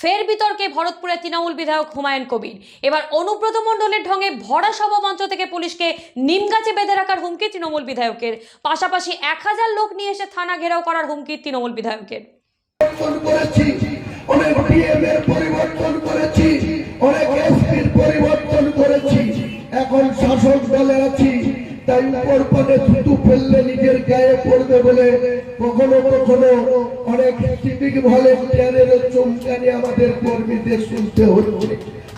ফের বিতর্কে ভরতপুরের তৃণমূল বিধায়ক হুমায়ুন কবির। এবার অনুব্রত মণ্ডলের ঢঙে ভরা সভামঞ্চ থেকে পুলিশকে নিমগাছে বেঁধে রাখার হুমকি তৃণমূল বিধায়কের, পাশাপাশি 1000 লোক নিয়ে এসে থানা ঘেরাও করার হুমকি তৃণমূল বিধায়কের। অনেক ডিএমের পরিবর্তন করেছি, অনেক এসপির পরিবর্তন করেছি, এখন শাসক দলে আছি, তাই উপর পদে থুতু ফেললে নিজের গায়ে পড়বে বলে কখনো কখনো অনেক সিভিক ভলেন্টিয়ারের চমকানি আমাদের কর্মীদের শুনতে হচ্ছে।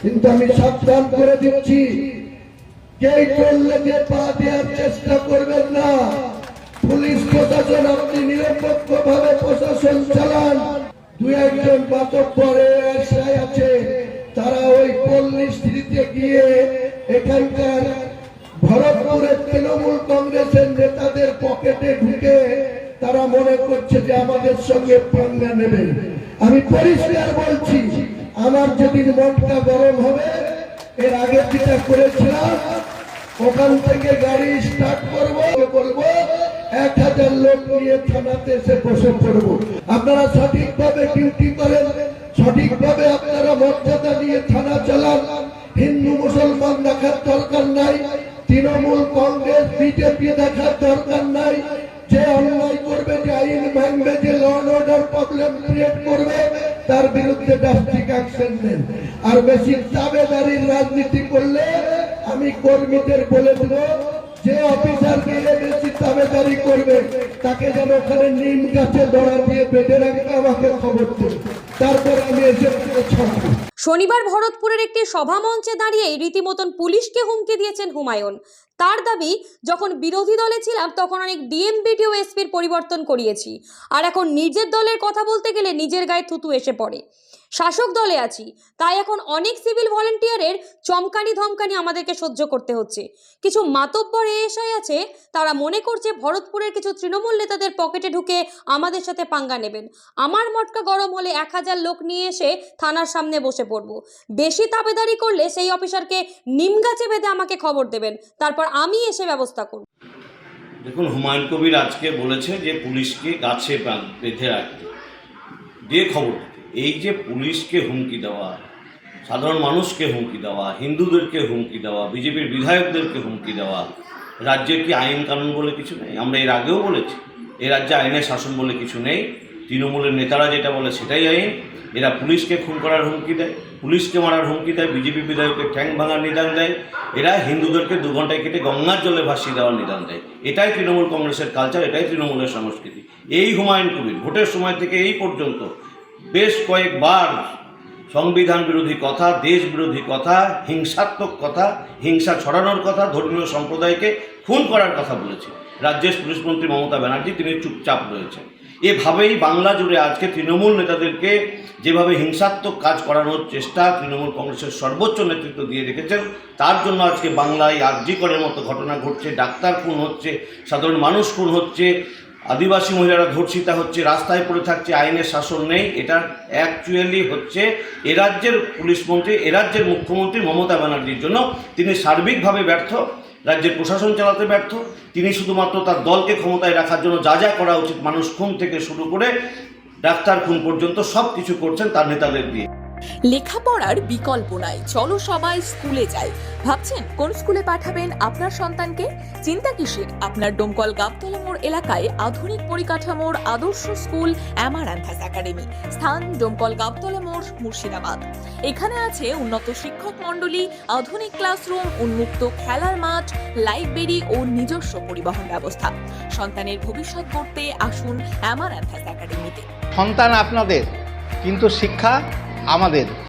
কিন্তু আমি সাবধান করে দিচ্ছি, যেই চললে যে পা দেওয়ার চেষ্টা করবেন না। পুলিশ প্রশাসন আপনি নিরপেক্ষ ভাবে প্রশাসন চালান। দু একজন মাতব্বর এসআই আছে, তারা ওই পল্লী স্ত্রীতে গিয়ে এখানকার ভরতপুরের তৃণমূল কংগ্রেসের নেতাদের পকেটে ঢুকে তারা মনে করছে যে আমাদের সঙ্গে পাঙ্গা নেবে। আমি পরিষ্কার বলছি, আমার যেদিন মনটা গরম হবে, এর আগে যেটা করেছিলাম ওখান থেকে গাড়ি স্টার্ট করবো 1000 লোক নিয়ে থানাতে এসে বসে পড়বো। আপনারা সঠিকভাবে ডিউটি করেন, সঠিকভাবে আপনারা মর্যাদা নিয়ে থানা চালান। হিন্দু মুসলমান দেখার দরকার নাই, তৃণমূল কংগ্রেস বিজেপি দেখার দরকার নাই। যে অন্যায় করবে, যে আইন ভাঙবে, যে law and order problem create করবে, তার বিরুদ্ধে ড্রাস্টিক অ্যাকশন নেন। আর বেশি দাবেদারির রাজনীতি করলে আমি কর্মীদের বলে দেব, যে অফিসার গিয়ে বেশি দাবেদারি করবে তাকে যেন ওখানে নিম গাছে দড়া দিয়ে বেঁধে রাখবে, আমাকে খবর দেবে, তারপর আমি এসে ছাড়বো। শনিবার ভরতপুরের একটি সভামঞ্চে দাঁড়িয়ে রীতিমতন পুলিশকে হুমকি দিয়েছেন হুমায়ুন। তার দাবি, যখন বিরোধী দলে ছিলাম তখন অনেক ডিএম বিডিও এসপির পরিবর্তন করিয়েছি, আর এখন নিজের দলের কথা বলতে গেলে নিজের গায়ে থুতু এসে পড়ে। শাসক দলে আছি, তাই এখন অনেক সিভিল ভলেন্টিয়ারের চমকানি ধমকানি আমাদেরকে সহ্য করতে হচ্ছে। কিছু মাতব্বর এএসআই আছে, তারা মনে করছে ভরতপুরের কিছু তৃণমূল নেতাদের পকেটে ঢুকে আমাদের সাথে পাঙ্গা নেবেন। আমার মটকা গরম হলে 1000 লোক নিয়ে এসে থানার সামনে বসে পড়ব। বেশি তাবেদারি করলে সেই অফিসারকে নিমগাছে বেঁধে আমাকে খবর দেবেন, তারপর আমি এসে ব্যবস্থা করব। দেখুন, হুমায়ুন কবির আজকে বলেছে যে পুলিশকে গাছে বেঁধে রাখতে, দিয়ে খবর দিতে। এই যে পুলিশকে হুমকি দেওয়া, সাধারণ মানুষকে হুমকি দেওয়া, হিন্দুদেরকে হুমকি দেওয়া, বিজেপির বিধায়কদেরকে হুমকি দেওয়া, রাজ্যে কি আইন কানুন বলে কিছু নেই? আমরা এর আগেও বলেছি, এ রাজ্যে আইনের শাসন বলে কিছু নেই। তৃণমূলের নেতারা যেটা বলে সেটাই আইন। এরা পুলিশকে খুন করার হুমকি দেয়, পুলিশকে মারার হুমকি দেয়, বিজেপি বিধায়ককে ঠ্যাং ভাঙার নিদান দেয়। এরা হিন্দুদেরকে 2 ঘন্টায় কেটে গঙ্গার জলে ভাসিয়ে দেওয়ার নিদান দেয়। এটাই তৃণমূল কংগ্রেসের কালচার, এটাই তৃণমূলের সংস্কৃতি। এই হুমায়ুন কবির ভোটের সময় থেকে এই পর্যন্ত বেশ কয়েকবার সংবিধান বিরোধী কথা, দেশ বিরোধী কথা, হিংসাত্মক কথা, হিংসা ছড়ানোর কথা, ধর্মীয় সম্প্রদায়কে খুন করার কথা বলেছে। রাজ্যের পুলিশমন্ত্রী মমতা ব্যানার্জি তিনি চুপচাপ রয়েছেন। এভাবেই বাংলা জুড়ে আজকে তৃণমূল নেতাদেরকে যেভাবে হিংসাত্মক কাজ করানোর চেষ্টা তৃণমূল কংগ্রেসের সর্বোচ্চ নেতৃত্ব দিয়ে রেখেছেন, তার জন্য আজকে বাংলায় আরজিকরের মতো ঘটনা ঘটছে, ডাক্তার খুন হচ্ছে, সাধারণ মানুষ খুন হচ্ছে, আদিবাসী মহিলারা ধর্ষিতা হচ্ছে, রাস্তায় পড়ে থাকছে, আইনের শাসন নেই। এটা অ্যাকচুয়ালি হচ্ছে এ রাজ্যের পুলিশমন্ত্রী, এ রাজ্যের মুখ্যমন্ত্রী মমতা ব্যানার্জির জন্য। তিনি সার্বিকভাবে ব্যর্থ, রাজ্যের প্রশাসন চালাতে ব্যর্থ। তিনি শুধুমাত্র তার দলকে ক্ষমতায় রাখার জন্য যা যা করা উচিত, মানুষ খুন থেকে শুরু করে ডাক্তার খুন পর্যন্ত সব কিছু করছেন তার নেতাদের দিয়ে। লেখাপড়ার বিকল্প নাই, চলো সবাই স্কুলে যাই। ভাবছেন কোন স্কুলে পাঠাবেন আপনার সন্তানকে? চিন্তা কিসের? আপনার ডোমকল গাবতলা মোড় এলাকায় আধুনিক পরিকাঠামোর আদর্শ স্কুল অ্যামারান্থাস একাডেমি। স্থান ডোমকল গাবতলা মোড়, মুর্শিদাবাদ। এখানে আছে উন্নত শিক্ষক মণ্ডলী, আধুনিক ক্লাসরুম, উন্মুক্ত খেলার মাঠ, লাইব্রেরি ও নিজস্ব পরিবহন ব্যবস্থা। সন্তানের ভবিষ্যৎ গড়তে আসুন অ্যামারান্থাস একাডেমিতে। সন্তান আপনাদের, কিন্তু শিক্ষা আমাদের।